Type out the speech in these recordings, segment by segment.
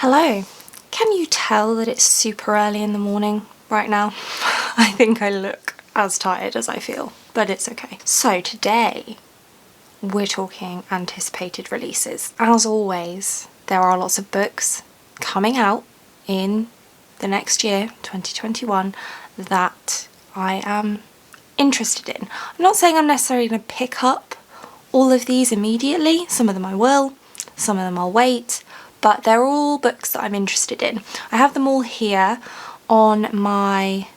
Hello. Can you tell that it's super early in the morning right now? I think I look as tired as I feel, but it's okay. So today we're talking anticipated releases. As always, there are lots of books coming out in the next year, 2021, that I am interested in. I'm not saying I'm necessarily going to pick up all of these immediately. Some of them I will, some of them I'll wait, but they're all books that I'm interested in. I have them all here on my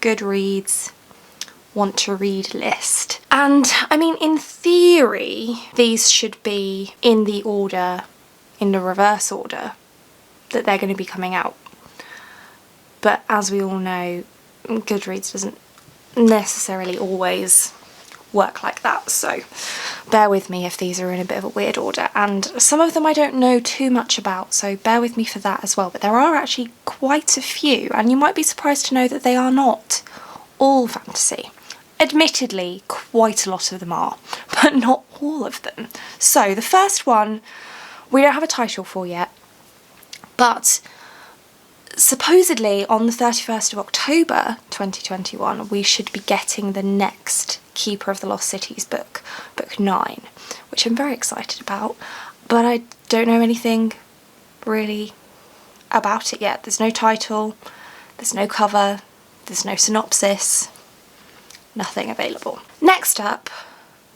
Goodreads want to read list. And I mean, in theory, these should be in the order, in the reverse order that they're going to be coming out. But as we all know, Goodreads doesn't necessarily always work like that, so bear with me if these are in a bit of a weird order, and some of them I don't know too much about, so bear with me for that as well. But there are actually quite a few, and you might be surprised to know that they are not all fantasy. Admittedly, quite a lot of them are, but not all of them. So the first one we don't have a title for yet, but supposedly on the 31st of October 2021 we should be getting the next Keeper of the Lost Cities book, book 9, which I'm very excited about, but I don't know anything really about it yet. There's no title, there's no cover, there's no synopsis, nothing available. Next up,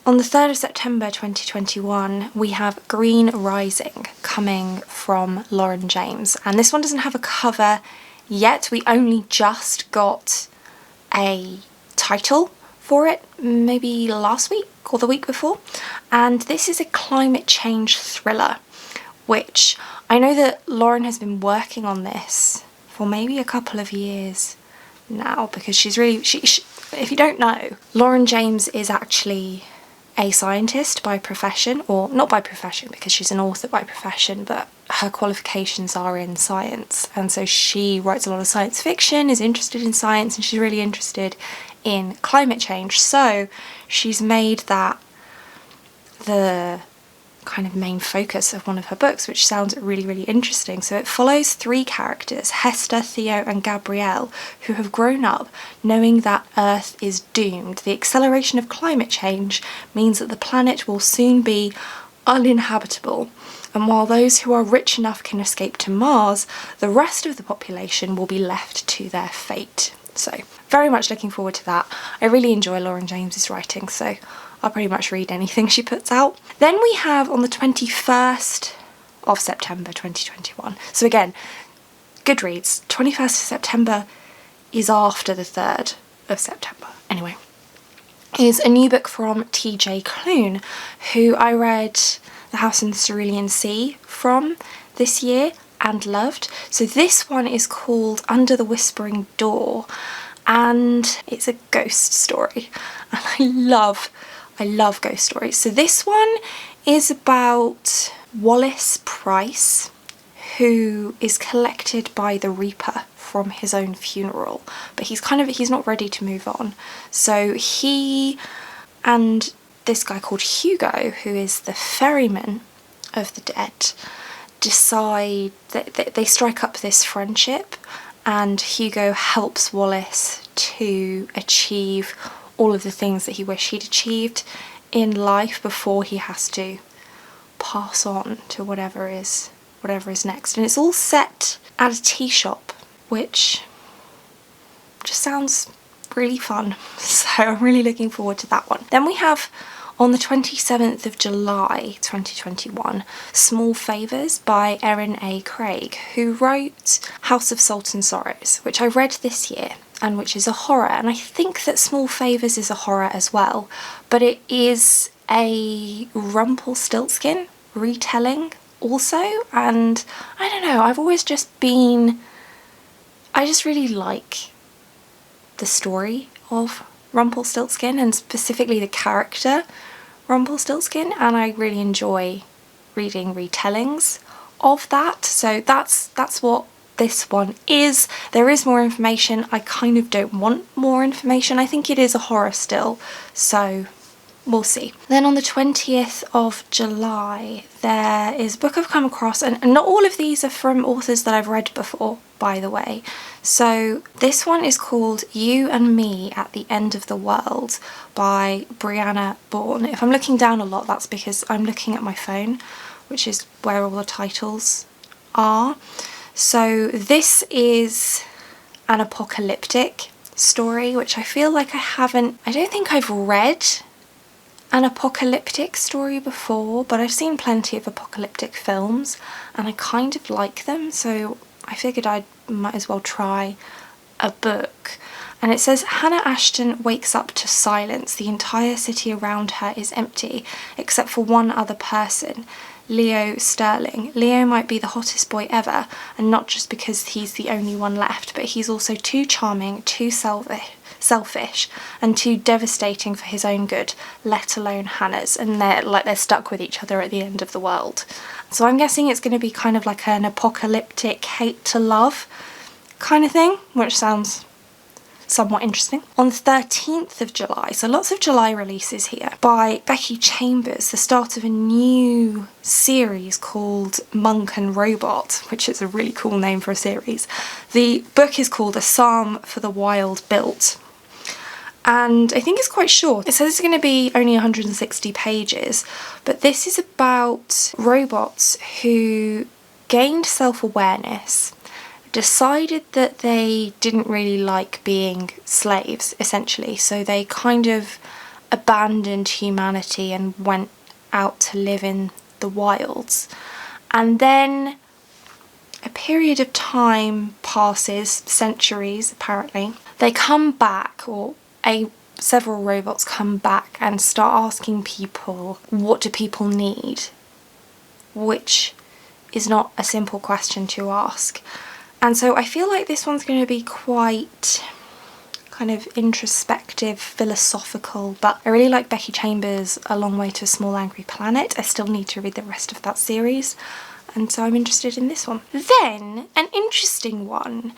on the 3rd of September 2021, we have Green Rising coming from Lauren James, and this one doesn't have a cover yet. We only just got a title for it, maybe last week or the week before, and this is a climate change thriller, which I know that Lauren has been working on this for maybe a couple of years now, because she's really, if you don't know, Lauren James is actually a scientist by profession, or not by profession because she's an author by profession, but her qualifications are in science, and so she writes a lot of science fiction, is interested in science, and she's really interested in climate change. So she's made that the kind of main focus of one of her books, which sounds really interesting. So it follows 3 characters, Hester, Theo and Gabrielle, who have grown up knowing that Earth is doomed. The acceleration of climate change means that the planet will soon be uninhabitable, and while those who are rich enough can escape to Mars, the rest of the population will be left to their fate. So very much looking forward to that. I really enjoy Lauren James's writing, so I'll pretty much read anything she puts out. Then we have on the 21st of September 2021. So again, Goodreads, 21st of September is after the 3rd of September. Anyway, is a new book from TJ Klune, who I read The House in the Cerulean Sea from this year and loved. So this one is called Under the Whispering Door, and it's a ghost story, and I love ghost stories. So this one is about Wallace Price, who is collected by the Reaper from his own funeral, but he's not ready to move on. So he and this guy called Hugo, who is the ferryman of the dead, decide that they strike up this friendship, and Hugo helps Wallace to achieve all of the things that he wished he'd achieved in life before he has to pass on to whatever is next. And it's all set at a tea shop, which just sounds really fun, so I'm really looking forward to that one. Then we have on the 27th of July 2021, Small Favours by Erin A. Craig, who wrote House of Salt and Sorrows, which I read this year, and which is a horror, and I think that Small Favours is a horror as well, but it is a Rumpelstiltskin retelling also, and I don't know, I just really like the story of Rumpelstiltskin, and specifically the character Rumpelstiltskin, and I really enjoy reading retellings of that. So that's what this one is. There is more information. I kind of don't want more information. I think it is a horror still, so we'll see. Then on the 20th of July, there is a book I've come across, and not all of these are from authors that I've read before, by the way. So this one is called You and Me at the End of the World by Brianna Bourne. If I'm looking down a lot, that's because I'm looking at my phone, which is where all the titles are. So this is an apocalyptic story, which I feel like I don't think I've read an apocalyptic story before, but I've seen plenty of apocalyptic films and I kind of like them, so I figured I might as well try a book. And it says, Hannah Ashton wakes up to silence. The entire city around her is empty, except for one other person, Leo Sterling. Leo might be the hottest boy ever, and not just because he's the only one left, but he's also too charming, too selfish, and too devastating for his own good, let alone Hannah's. And they're stuck with each other at the end of the world. So I'm guessing it's going to be kind of like an apocalyptic hate to love kind of thing, which sounds somewhat interesting. On the 13th of July, so lots of July releases here, by Becky Chambers, the start of a new series called Monk and Robot, which is a really cool name for a series. The book is called A Psalm for the Wild Built, and I think it's quite short. It says it's going to be only 160 pages, but this is about robots who gained self-awareness, decided that they didn't really like being slaves, essentially, so they kind of abandoned humanity and went out to live in the wilds. And then a period of time passes, centuries apparently. They come back, or several robots come back and start asking people, what do people need? Which is not a simple question to ask. And so I feel like this one's going to be quite kind of introspective, philosophical, but I really like Becky Chambers' A Long Way to a Small Angry Planet. I still need to read the rest of that series, and so I'm interested in this one. Then, an interesting one,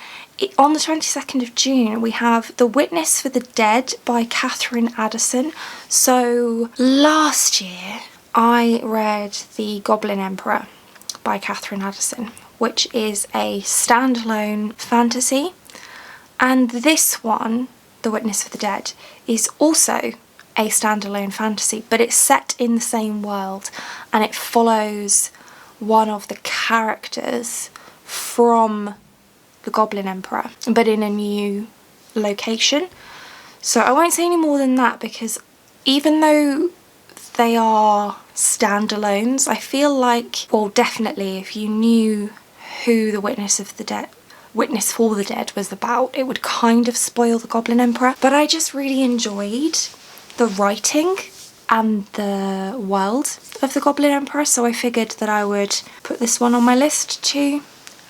on the 22nd of June, we have The Witness for the Dead by Catherine Addison. So last year I read The Goblin Emperor by Catherine Addison, which is a standalone fantasy, and this one, The Witness for the Dead, is also a standalone fantasy, but it's set in the same world and it follows one of the characters from The Goblin Emperor, but in a new location. So I won't say any more than that, because even though they are standalones, I feel like, well, definitely if you knew who The Witness for the Dead was about, it would kind of spoil The Goblin Emperor. But I just really enjoyed the writing and the world of The Goblin Emperor, so I figured that I would put this one on my list to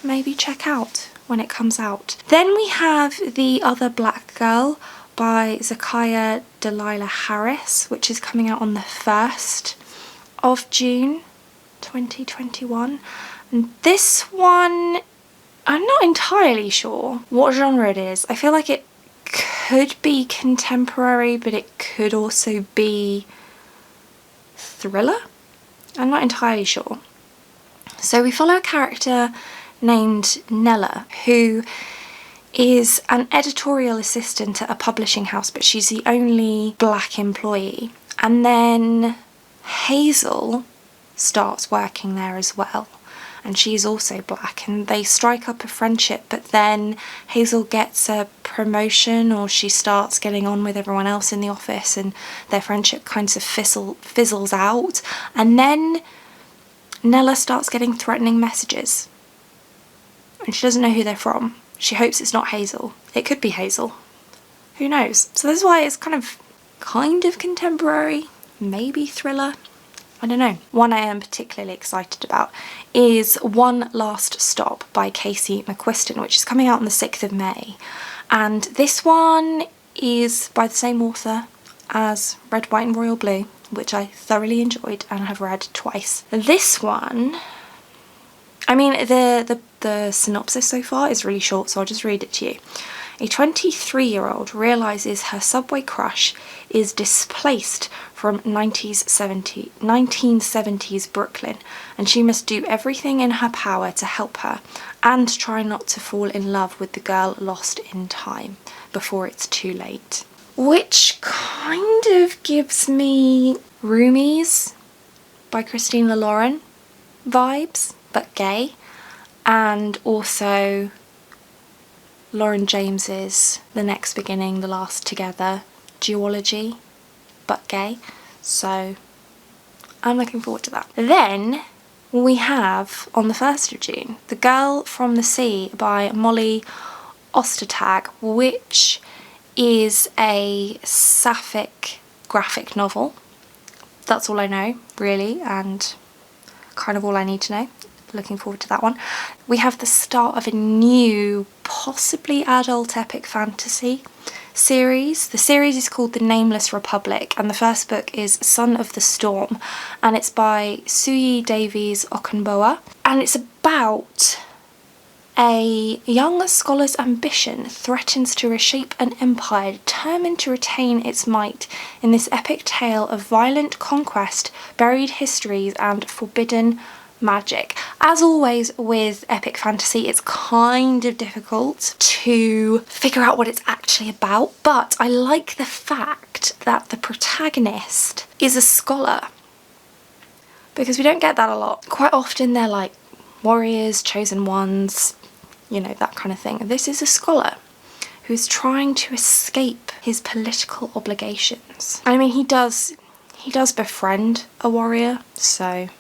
maybe check out when it comes out. Then we have The Other Black Girl by Zakiya Delilah Harris, which is coming out on the 1st of June 2021. And this one, I'm not entirely sure what genre it is. I feel like it could be contemporary, but it could also be thriller. I'm not entirely sure. So we follow a character named Nella, who is an editorial assistant at a publishing house, but she's the only black employee. And then Hazel starts working there as well, and she's also black, and they strike up a friendship, but then Hazel gets a promotion, or she starts getting on with everyone else in the office, and their friendship kind of fizzles out. And then Nella starts getting threatening messages, and she doesn't know who they're from. She hopes it's not Hazel. It could be Hazel. Who knows? So this is why it's kind of contemporary, maybe thriller. I don't know. One I am particularly excited about is One Last Stop by Casey McQuiston, which is coming out on the 6th of May. And this one is by the same author as Red, White and Royal Blue, which I thoroughly enjoyed and have read twice. This one, I mean, the synopsis so far is really short, so I'll just read it to you. a 23-year-old realises her subway crush is displaced from 1970s Brooklyn, and she must do everything in her power to help her and try not to fall in love with the girl lost in time before it's too late. Which kind of gives me Roomies by Christina Lauren vibes, but gay, and also Lauren James's The Next Beginning, The Last Together duology, but gay. So I'm looking forward to that. Then we have, on the 1st of June, The Girl from the Sea by Molly Ostertag, which is a sapphic graphic novel. That's all I know, really, and kind of all I need to know. Looking forward to that one. We have the start of a new, possibly adult epic fantasy series. The series is called The Nameless Republic, and the first book is Son of the Storm, and it's by Suyi Davies Okunboa, and it's about a young scholar's ambition threatens to reshape an empire determined to retain its might in this epic tale of violent conquest, buried histories, and forbidden magic. As always with epic fantasy, it's kind of difficult to figure out what it's actually about, but I like the fact that the protagonist is a scholar, because we don't get that a lot. Quite often they're like warriors, chosen ones, you know, that kind of thing. This is a scholar who's trying to escape his political obligations. I mean, he does befriend a warrior, so,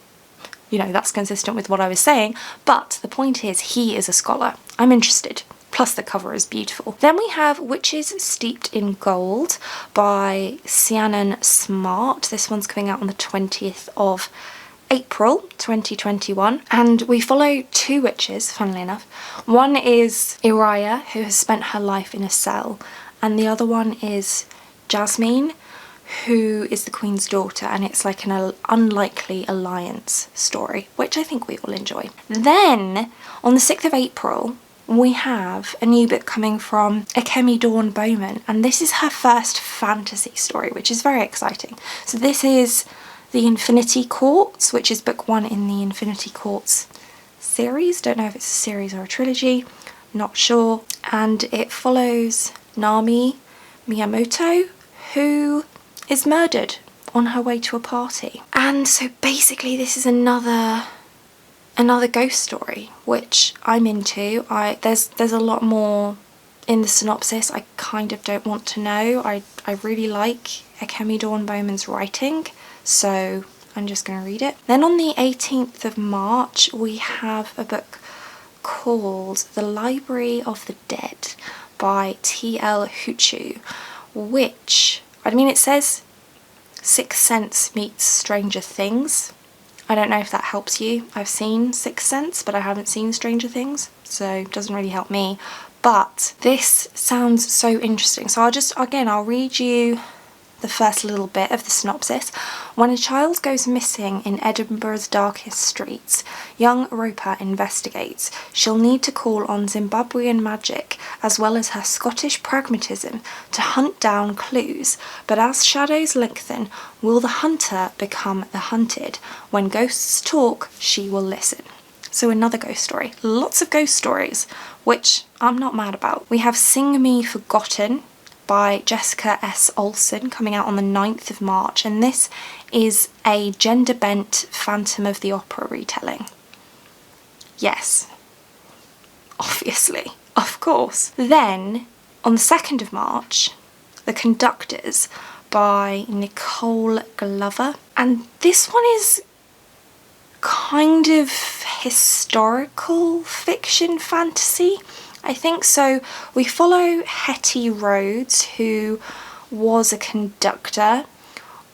you know, that's consistent with what I was saying, but the point is he is a scholar. I'm interested. Plus the cover is beautiful. Then we have Witches Steeped in Gold by Sianan Smart. This one's coming out on the 20th of April 2021, and we follow two witches, funnily enough. One is Uriah, who has spent her life in a cell, and the other one is Jasmine, who is the Queen's daughter, and it's like an unlikely alliance story, which I think we all enjoy. Then on the 6th of April we have a new book coming from Akemi Dawn Bowman, and this is her first fantasy story, which is very exciting. So this is The Infinity Courts, which is book 1 in the Infinity Courts series. Don't know if it's a series or a trilogy, not sure. And it follows Nami Miyamoto, who is murdered on her way to a party. And so basically this is another ghost story, which I'm into. There's a lot more in the synopsis I kind of don't want to know. I really like Akemi Dawn Bowman's writing, so I'm just going to read it. Then on the 18th of March we have a book called The Library of the Dead by T.L. Huchu, which, I mean, it says Sixth Sense meets Stranger Things. I don't know if that helps you. I've seen Sixth Sense, but I haven't seen Stranger Things, so it doesn't really help me. But this sounds so interesting. So I'll read you the first little bit of the synopsis. When a child goes missing in Edinburgh's darkest streets, young Roper investigates. She'll need to call on Zimbabwean magic as well as her Scottish pragmatism to hunt down clues, but as shadows lengthen, will the hunter become the hunted? When ghosts talk, she will listen. So another ghost story. Lots of ghost stories, which I'm not mad about. We have Sing Me Forgotten by Jessica S. Olsen, coming out on the 9th of March, and this is a gender-bent Phantom of the Opera retelling. Yes, obviously, of course. Then, on the 2nd of March, The Conductors by Nicole Glover, and this one is kind of historical fiction fantasy, I think. So we follow Hetty Rhodes, who was a conductor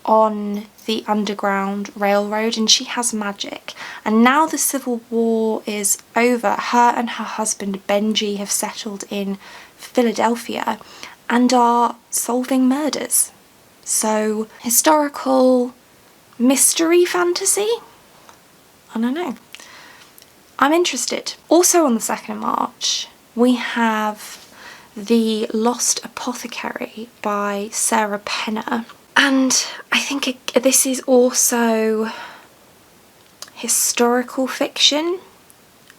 on the Underground Railroad, and she has magic. And now the Civil War is over, her and her husband Benji have settled in Philadelphia and are solving murders. So historical mystery fantasy? I don't know. I'm interested. Also on the 2nd of March, we have The Lost Apothecary by Sarah Penner. And I think this is also historical fiction.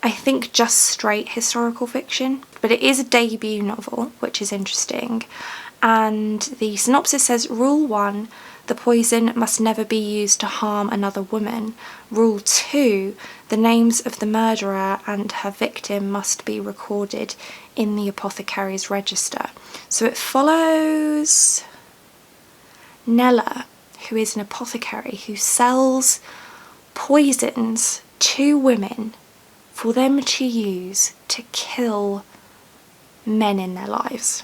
I think just straight historical fiction, but it is a debut novel, which is interesting. And the synopsis says, Rule 1, the poison must never be used to harm another woman. Rule 2, the names of the murderer and her victim must be recorded in the apothecary's register. So it follows Nella, who is an apothecary who sells poisons to women for them to use to kill men in their lives,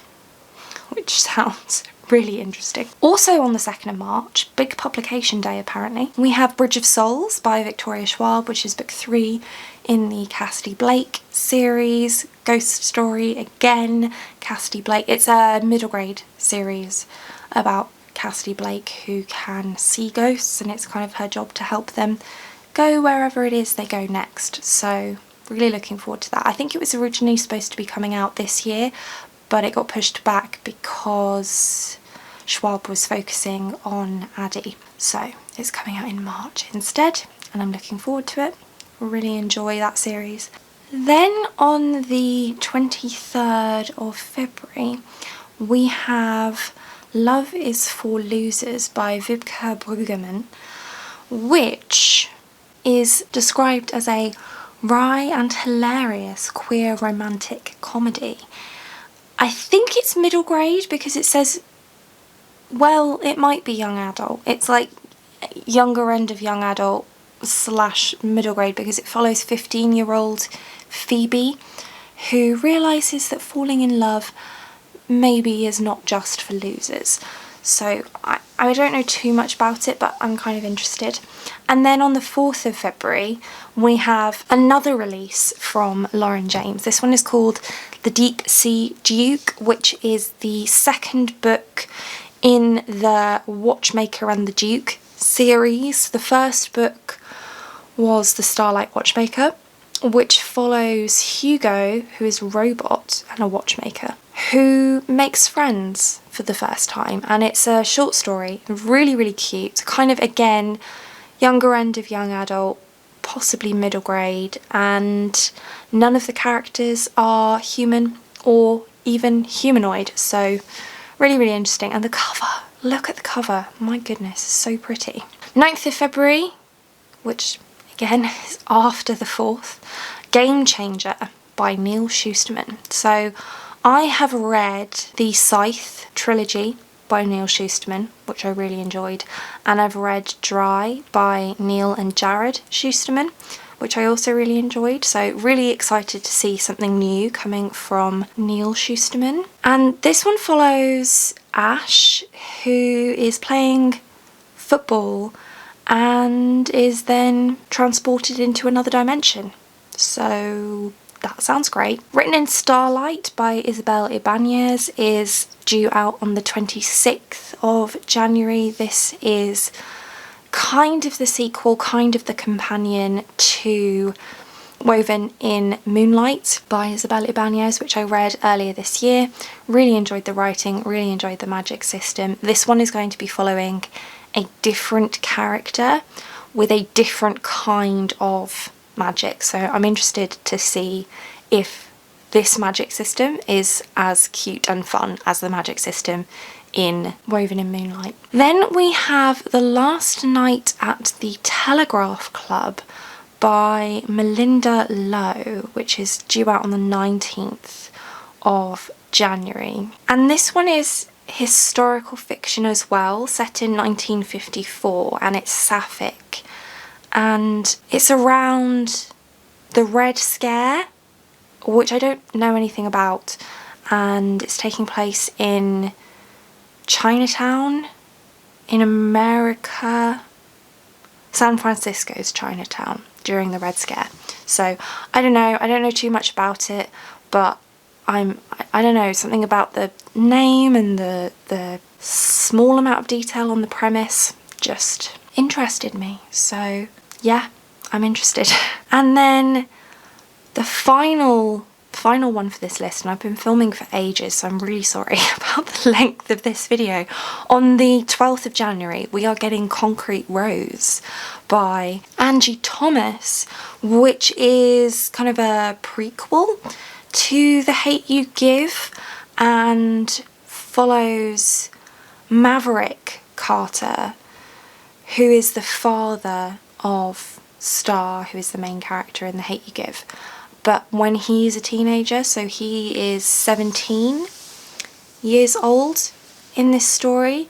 which sounds really interesting. Also on the 2nd of March, big publication day apparently, we have Bridge of Souls by Victoria Schwab, which is book 3 in the Cassidy Blake series. Ghost story again, Cassidy Blake. It's a middle grade series about Cassidy Blake who can see ghosts, and it's kind of her job to help them go wherever it is they go next. So really looking forward to that. I think it was originally supposed to be coming out this year, but it got pushed back because Schwab was focusing on Addie. So it's coming out in March instead, and I'm looking forward to it. Really enjoy that series. Then on the 23rd of February, we have Love is for Losers by Vibke Brueggemann, which is described as a wry and hilarious queer romantic comedy. I think it's middle grade because it says, well, it might be young adult. It's like younger end of young adult / middle grade because it follows 15-year-old Phoebe, who realises that falling in love maybe is not just for losers. So I don't know too much about it, but I'm kind of interested. And then on the 4th of February, we have another release from Lauren James. This one is called The Deep Sea Duke, which is the second book in the Watchmaker and the Duke series. The first book was The Starlight Watchmaker, which follows Hugo, who is a robot and a watchmaker, who makes friends for the first time. And it's a short story, really, really cute. Kind of, again, younger end of young adult, possibly middle grade, and none of the characters are human or even humanoid. So really, really interesting. And the cover, look at the cover. My goodness, so pretty. 9th of February, which again is after the 4th, Game Changer by Neil Shusterman. So I have read the Scythe trilogy by Neil Shusterman, which I really enjoyed, and I've read Dry by Neil and Jared Shusterman, which I also really enjoyed. So really excited to see something new coming from Neil Shusterman. And this one follows Ash, who is playing football and is then transported into another dimension. So that sounds great. Written in Starlight by Isabel Ibanez is due out on the 26th of January. This is kind of the sequel, kind of the companion to Woven in Moonlight by Isabel Ibanez, which I read earlier this year. Really enjoyed the writing, really enjoyed the magic system. This one is going to be following a different character with a different kind of magic. So I'm interested to see if this magic system is as cute and fun as the magic system in Woven in Moonlight. Then we have The Last Night at the Telegraph Club by Melinda Lowe, which is due out on the 19th of January. And this one is historical fiction as well, set in 1954, and it's sapphic. And it's around the Red Scare, which I don't know anything about, and it's taking place in Chinatown in America, San Francisco's Chinatown during the Red Scare. So I don't know too much about it, but I don't know, something about the name and the small amount of detail on the premise just interested me. So yeah, I'm interested. And then the final final one for this list, and I've been filming for ages, so I'm really sorry about the length of this video. On the 12th of January, we are getting Concrete Rose by Angie Thomas, which is kind of a prequel to The Hate U Give and follows Maverick Carter, who is the father of Star, who is the main character in The Hate U Give. But when he's a teenager, so he is 17 years old in this story,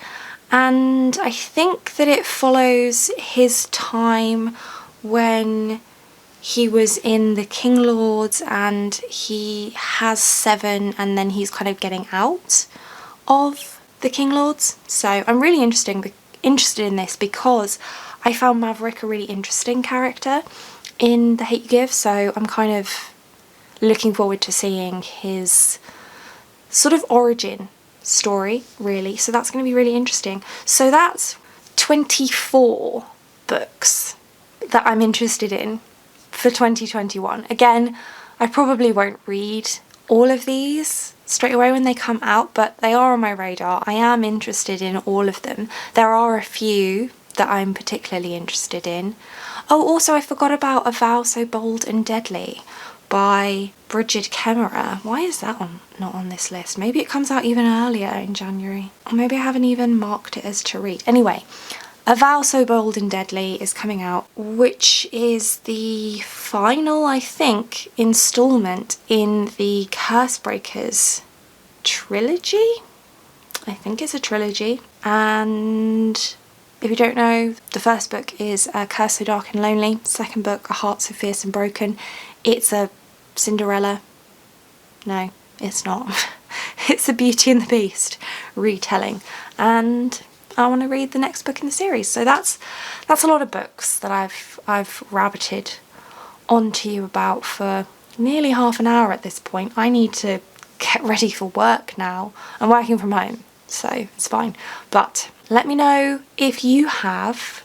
and I think that it follows his time when he was in the King Lords and he has 7 and then he's kind of getting out of the King Lords. So I'm really interested in this because I found Maverick a really interesting character in The Hate U Give, so I'm kind of looking forward to seeing his sort of origin story, really. So that's going to be really interesting. So that's 24 books that I'm interested in for 2021. Again, I probably won't read all of these straight away when they come out, but they are on my radar. I am interested in all of them. There are a few that I'm particularly interested in. Oh, also I forgot about A Vow So Bold and Deadly by Bridget Kemmerer. Why is that not on this list? Maybe it comes out even earlier in January. Or maybe I haven't even marked it as to read. Anyway, A Vow So Bold and Deadly is coming out, which is the final, I think, installment in the Cursebreakers trilogy. I think it's a trilogy. And if you don't know, the first book is A Curse So Dark and Lonely. Second book, A Heart So Fierce and Broken. It's a Cinderella. No, it's not. It's a Beauty and the Beast retelling. And I want to read the next book in the series. So that's a lot of books that I've rabbited onto you about for nearly half an hour at this point. I need to get ready for work now. I'm working from home, so it's fine. But let me know if you have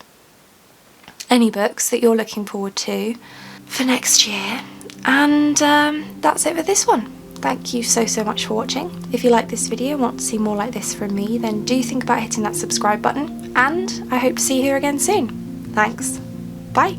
any books that you're looking forward to for next year. And that's it for this one. Thank you so much for watching. If you like this video and want to see more like this from me, then do think about hitting that subscribe button, and I hope to see you here again soon. Thanks. Bye.